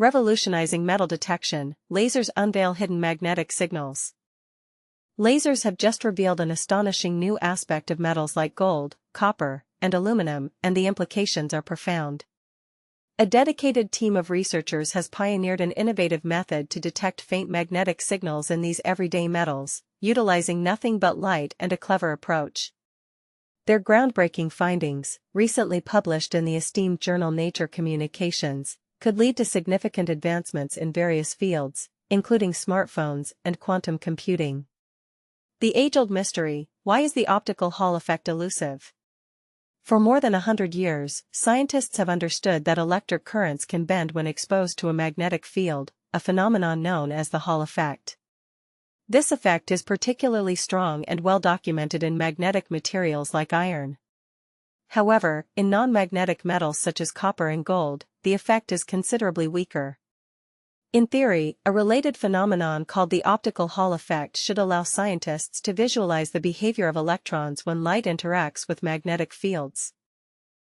Revolutionizing metal detection, lasers unveil hidden magnetic signals. Lasers have just revealed an astonishing new aspect of metals like gold, copper, and aluminum, and the implications are profound. A dedicated team of researchers has pioneered an innovative method to detect faint magnetic signals in these everyday metals, utilizing nothing but light and a clever approach. Their groundbreaking findings, recently published in the esteemed journal Nature Communications, could lead to significant advancements in various fields, including smartphones and quantum computing. The age-old mystery: why is the optical Hall effect elusive? For more than 100 years, scientists have understood that electric currents can bend when exposed to a magnetic field, a phenomenon known as the Hall effect. This effect is particularly strong and well documented in magnetic materials like iron. However, in non-magnetic metals such as copper and gold, the effect is considerably weaker. In theory, a related phenomenon called the optical Hall effect should allow scientists to visualize the behavior of electrons when light interacts with magnetic fields.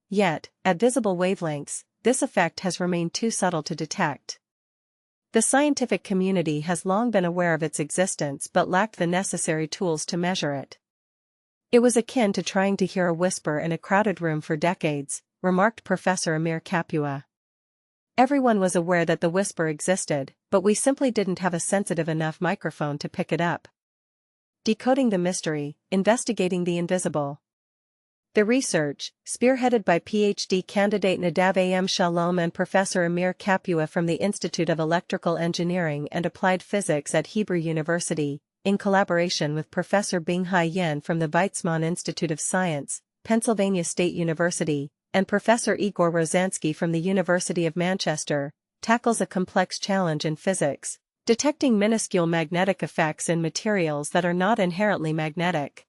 Yet, at visible wavelengths, this effect has remained too subtle to detect. The scientific community has long been aware of its existence but lacked the necessary tools to measure it. It was akin to trying to hear a whisper in a crowded room for decades, remarked Professor Amir Kapua. Everyone was aware that the whisper existed, but we simply didn't have a sensitive enough microphone to pick it up. Decoding the mystery, investigating the invisible. The research, spearheaded by PhD candidate Nadav Am Shalom and Professor Amir Kapua from the Institute of Electrical Engineering and Applied Physics at Hebrew University, in collaboration with Professor Binghai Yen from the Weizmann Institute of Science, Pennsylvania State University, and Professor Igor Rozansky from the University of Manchester, tackles a complex challenge in physics: detecting minuscule magnetic effects in materials that are not inherently magnetic.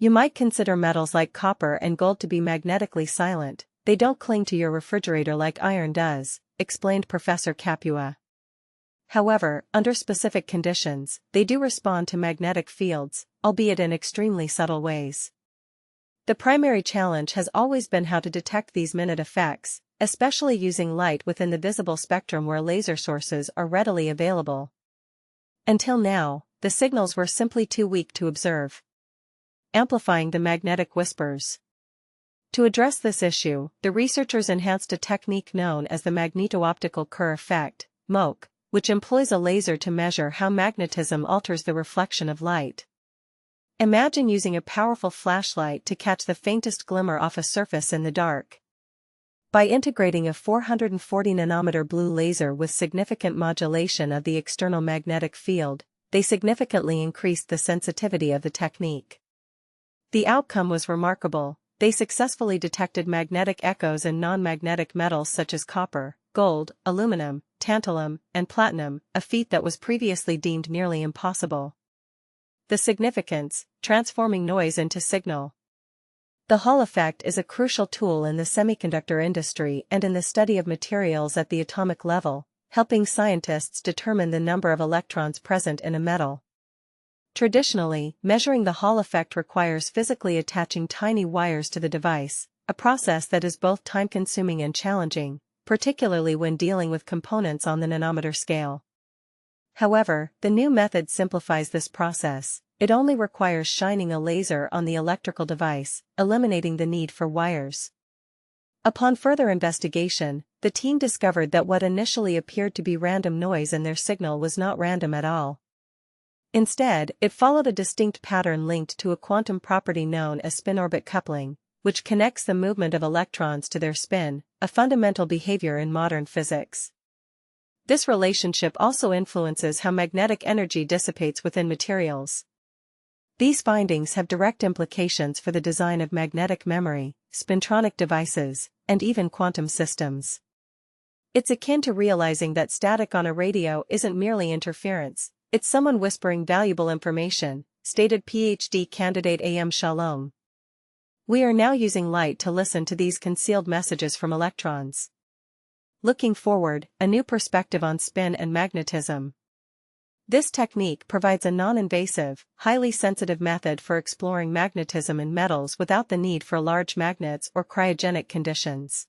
You might consider metals like copper and gold to be magnetically silent; they don't cling to your refrigerator like iron does, explained Professor Kapua. However, under specific conditions, they do respond to magnetic fields, albeit in extremely subtle ways. The primary challenge has always been how to detect these minute effects, especially using light within the visible spectrum where laser sources are readily available. Until now, the signals were simply too weak to observe. Amplifying the magnetic whispers. To address this issue, the researchers enhanced a technique known as the magneto-optical Kerr effect, MOKE, which employs a laser to measure how magnetism alters the reflection of light. Imagine using a powerful flashlight to catch the faintest glimmer off a surface in the dark. By integrating a 440 nanometer blue laser with significant modulation of the external magnetic field, they significantly increased the sensitivity of the technique. The outcome was remarkable. They successfully detected magnetic echoes in non-magnetic metals such as copper, gold, aluminum, tantalum, and platinum, a feat that was previously deemed nearly impossible. The significance: transforming noise into signal. The Hall effect is a crucial tool in the semiconductor industry and in the study of materials at the atomic level, helping scientists determine the number of electrons present in a metal. Traditionally, measuring the Hall effect requires physically attaching tiny wires to the device, a process that is both time-consuming and challenging, particularly when dealing with components on the nanometer scale. However, the new method simplifies this process. It only requires shining a laser on the electrical device, eliminating the need for wires. Upon further investigation, the team discovered that what initially appeared to be random noise in their signal was not random at all. Instead, it followed a distinct pattern linked to a quantum property known as spin-orbit coupling, which connects the movement of electrons to their spin, a fundamental behavior in modern physics. This relationship also influences how magnetic energy dissipates within materials. These findings have direct implications for the design of magnetic memory, spintronic devices, and even quantum systems. It's akin to realizing that static on a radio isn't merely interference, it's someone whispering valuable information, stated PhD candidate Am Shalom. We are now using light to listen to these concealed messages from electrons. Looking forward, a new perspective on spin and magnetism. This technique provides a non-invasive, highly sensitive method for exploring magnetism in metals without the need for large magnets or cryogenic conditions.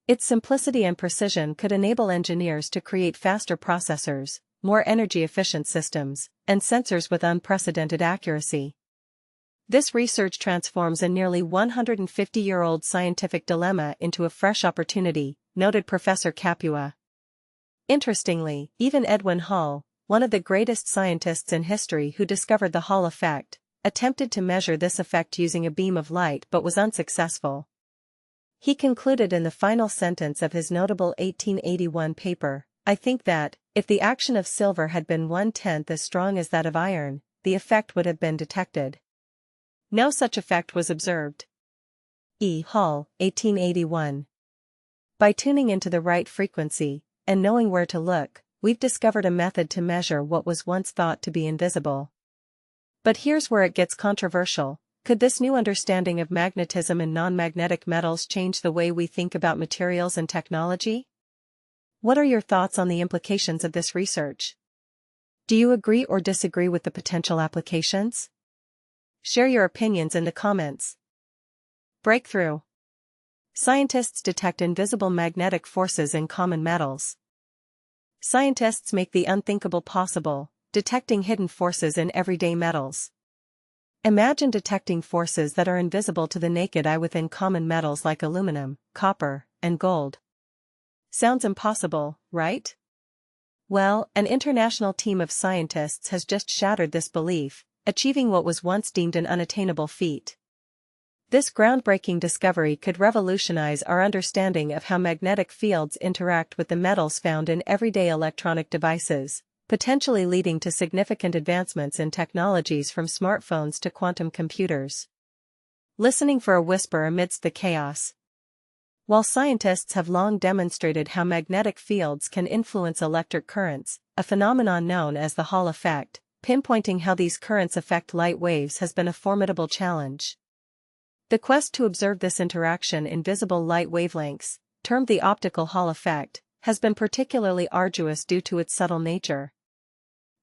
Its simplicity and precision could enable engineers to create faster processors, more energy-efficient systems, and sensors with unprecedented accuracy. This research transforms a nearly 150-year-old scientific dilemma into a fresh opportunity, noted Professor Capua. Interestingly, even Edwin Hall, one of the greatest scientists in history who discovered the Hall effect, attempted to measure this effect using a beam of light but was unsuccessful. He concluded in the final sentence of his notable 1881 paper, "I think that, if the action of silver had been 1/10 as strong as that of iron, the effect would have been detected." No such effect was observed. E. Hall, 1881. By tuning into the right frequency, and knowing where to look, we've discovered a method to measure what was once thought to be invisible. But here's where it gets controversial. Could this new understanding of magnetism in non-magnetic metals change the way we think about materials and technology? What are your thoughts on the implications of this research? Do you agree or disagree with the potential applications? Share your opinions in the comments. Breakthrough. Scientists detect invisible magnetic forces in common metals. Scientists make the unthinkable possible, detecting hidden forces in everyday metals. Imagine detecting forces that are invisible to the naked eye within common metals like aluminum, copper, and gold. Sounds impossible, right? Well, an international team of scientists has just shattered this belief, achieving what was once deemed an unattainable feat. This groundbreaking discovery could revolutionize our understanding of how magnetic fields interact with the metals found in everyday electronic devices, potentially leading to significant advancements in technologies from smartphones to quantum computers. Listening for a whisper amidst the chaos. While scientists have long demonstrated how magnetic fields can influence electric currents, a phenomenon known as the Hall effect, pinpointing how these currents affect light waves has been a formidable challenge. The quest to observe this interaction in visible light wavelengths, termed the optical Hall effect, has been particularly arduous due to its subtle nature.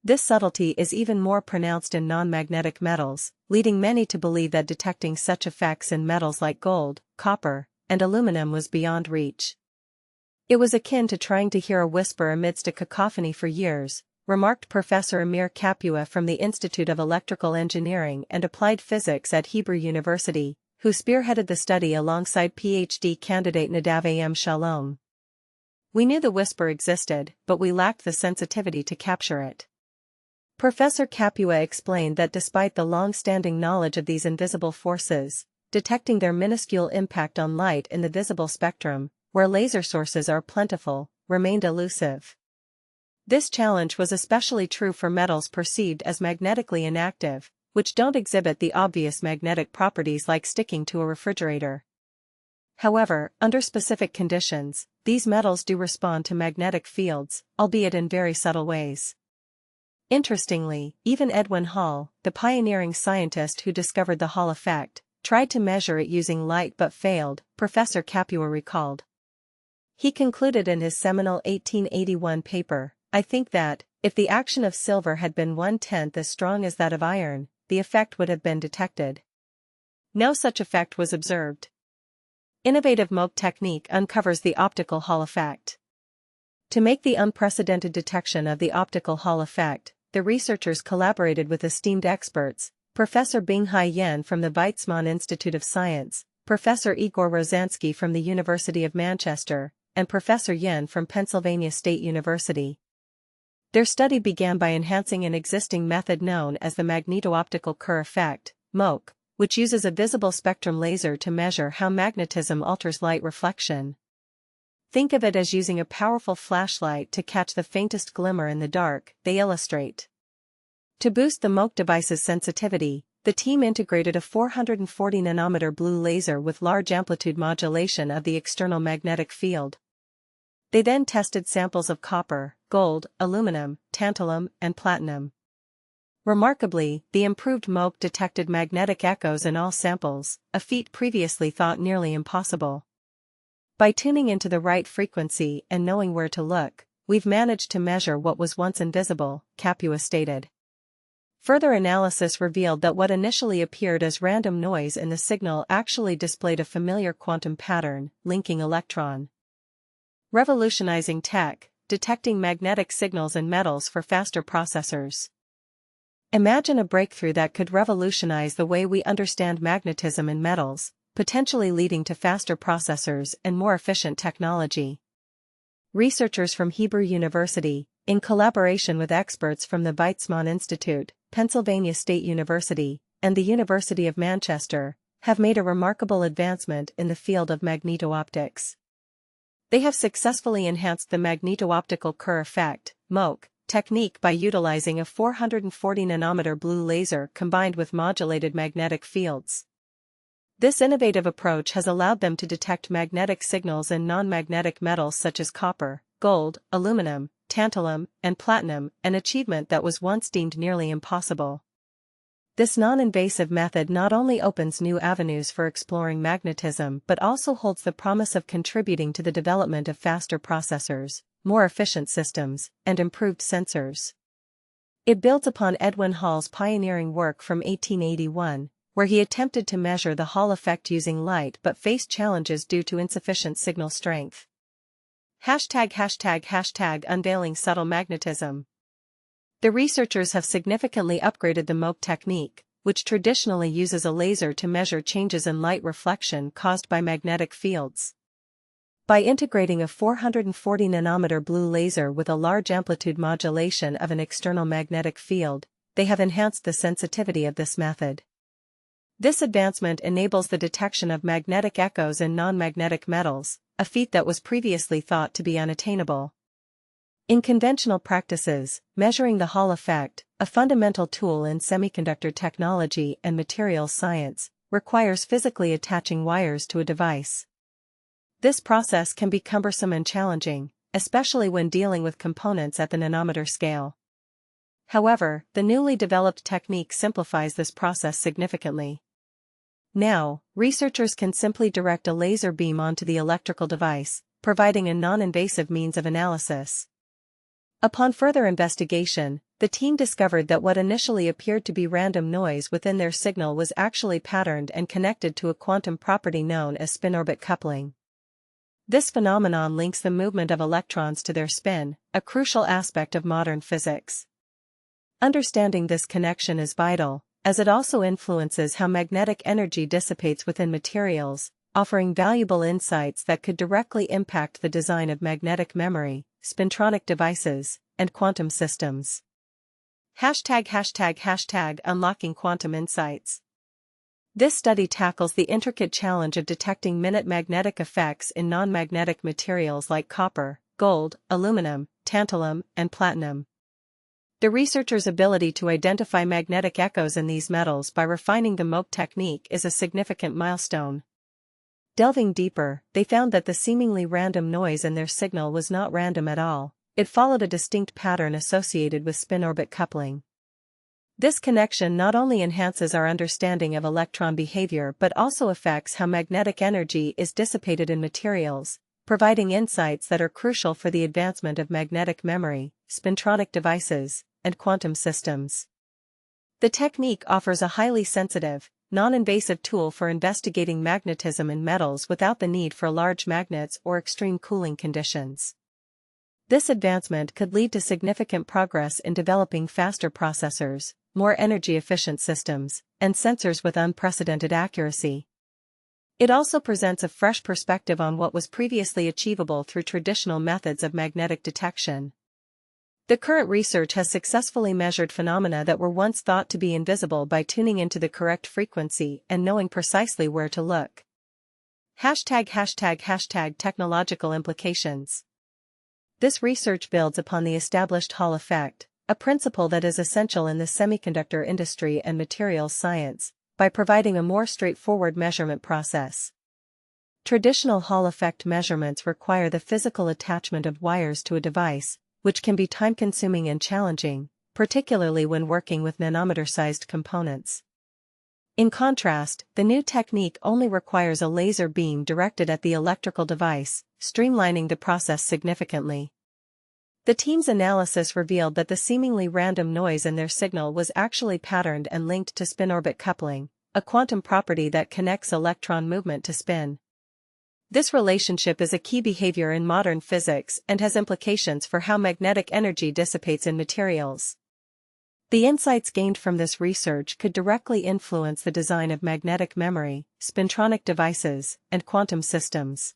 This subtlety is even more pronounced in non-magnetic metals, leading many to believe that detecting such effects in metals like gold, copper, and aluminum was beyond reach. It was akin to trying to hear a whisper amidst a cacophony for years, remarked Professor Amir Capua from the Institute of Electrical Engineering and Applied Physics at Hebrew University, who spearheaded the study alongside PhD candidate Nadav A.M. Shalom. "We knew the whisper existed, but we lacked the sensitivity to capture it." Professor Capua explained that despite the long-standing knowledge of these invisible forces, detecting their minuscule impact on light in the visible spectrum, where laser sources are plentiful, remained elusive. This challenge was especially true for metals perceived as magnetically inactive, which don't exhibit the obvious magnetic properties like sticking to a refrigerator. However, under specific conditions, these metals do respond to magnetic fields, albeit in very subtle ways. Interestingly, even Edwin Hall, the pioneering scientist who discovered the Hall effect, tried to measure it using light but failed, Professor Capua recalled. He concluded in his seminal 1881 paper, "I think that, if the action of silver had been 1/10 as strong as that of iron, the effect would have been detected." No such effect was observed. Innovative MOKE technique uncovers the optical Hall effect. To make the unprecedented detection of the optical Hall effect, the researchers collaborated with esteemed experts, Professor Binghai Yen from the Weizmann Institute of Science, Professor Igor Rozansky from the University of Manchester, and Professor Yen from Pennsylvania State University. Their study began by enhancing an existing method known as the magneto-optical Kerr effect, MOKE, which uses a visible spectrum laser to measure how magnetism alters light reflection. Think of it as using a powerful flashlight to catch the faintest glimmer in the dark, they illustrate. To boost the MOKE device's sensitivity, the team integrated a 440 nanometer blue laser with large amplitude modulation of the external magnetic field. They then tested samples of copper, gold, aluminum, tantalum, and platinum. Remarkably, the improved MOKE detected magnetic echoes in all samples, a feat previously thought nearly impossible. By tuning into the right frequency and knowing where to look, we've managed to measure what was once invisible, Capua stated. Further analysis revealed that what initially appeared as random noise in the signal actually displayed a familiar quantum pattern, linking electron Revolutionizing tech, detecting magnetic signals in metals for faster processors. Imagine a breakthrough that could revolutionize the way we understand magnetism in metals, potentially leading to faster processors and more efficient technology. Researchers from Hebrew University, in collaboration with experts from the Weizmann Institute, Pennsylvania State University, and the University of Manchester, have made a remarkable advancement in the field of magneto-optics. They have successfully enhanced the magneto-optical Kerr effect, MOKE, technique by utilizing a 440-nanometer blue laser combined with modulated magnetic fields. This innovative approach has allowed them to detect magnetic signals in non-magnetic metals such as copper, gold, aluminum, tantalum, and platinum, an achievement that was once deemed nearly impossible. This non-invasive method not only opens new avenues for exploring magnetism but also holds the promise of contributing to the development of faster processors, more efficient systems, and improved sensors. It builds upon Edwin Hall's pioneering work from 1881, where he attempted to measure the Hall effect using light but faced challenges due to insufficient signal strength. Unveiling subtle magnetism. The researchers have significantly upgraded the MOKE technique, which traditionally uses a laser to measure changes in light reflection caused by magnetic fields. By integrating a 440-nanometer blue laser with a large amplitude modulation of an external magnetic field, they have enhanced the sensitivity of this method. This advancement enables the detection of magnetic echoes in non-magnetic metals, a feat that was previously thought to be unattainable. In conventional practices, measuring the Hall effect, a fundamental tool in semiconductor technology and materials science, requires physically attaching wires to a device. This process can be cumbersome and challenging, especially when dealing with components at the nanometer scale. However, the newly developed technique simplifies this process significantly. Now, researchers can simply direct a laser beam onto the electrical device, providing a non-invasive means of analysis. Upon further investigation, the team discovered that what initially appeared to be random noise within their signal was actually patterned and connected to a quantum property known as spin-orbit coupling. This phenomenon links the movement of electrons to their spin, a crucial aspect of modern physics. Understanding this connection is vital, as it also influences how magnetic energy dissipates within materials, offering valuable insights that could directly impact the design of magnetic memory, spintronic devices, and quantum systems. Unlocking quantum insights. This study tackles the intricate challenge of detecting minute magnetic effects in non-magnetic materials like copper, gold, aluminum, tantalum, and platinum. The researchers' ability to identify magnetic echoes in these metals by refining the MOKE technique is a significant milestone. Delving deeper, they found that the seemingly random noise in their signal was not random at all. It followed a distinct pattern associated with spin-orbit coupling. This connection not only enhances our understanding of electron behavior but also affects how magnetic energy is dissipated in materials, providing insights that are crucial for the advancement of magnetic memory, spintronic devices, and quantum systems. The technique offers a highly sensitive, non-invasive tool for investigating magnetism in metals without the need for large magnets or extreme cooling conditions. This advancement could lead to significant progress in developing faster processors, more energy-efficient systems, and sensors with unprecedented accuracy. It also presents a fresh perspective on what was previously achievable through traditional methods of magnetic detection. The current research has successfully measured phenomena that were once thought to be invisible by tuning into the correct frequency and knowing precisely where to look. Technological implications. This research builds upon the established Hall effect, a principle that is essential in the semiconductor industry and materials science, by providing a more straightforward measurement process. Traditional Hall effect measurements require the physical attachment of wires to a device, which can be time-consuming and challenging, particularly when working with nanometer-sized components. In contrast, the new technique only requires a laser beam directed at the electrical device, streamlining the process significantly. The team's analysis revealed that the seemingly random noise in their signal was actually patterned and linked to spin-orbit coupling, a quantum property that connects electron movement to spin. This relationship is a key behavior in modern physics and has implications for how magnetic energy dissipates in materials. The insights gained from this research could directly influence the design of magnetic memory, spintronic devices, and quantum systems.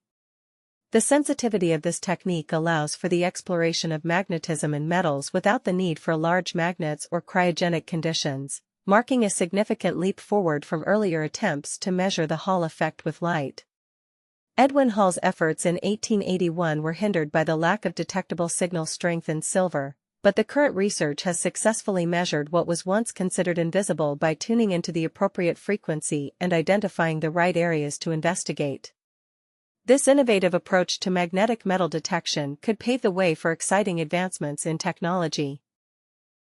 The sensitivity of this technique allows for the exploration of magnetism in metals without the need for large magnets or cryogenic conditions, marking a significant leap forward from earlier attempts to measure the Hall effect with light. Edwin Hall's efforts in 1881 were hindered by the lack of detectable signal strength in silver, but the current research has successfully measured what was once considered invisible by tuning into the appropriate frequency and identifying the right areas to investigate. This innovative approach to magnetic metal detection could pave the way for exciting advancements in technology.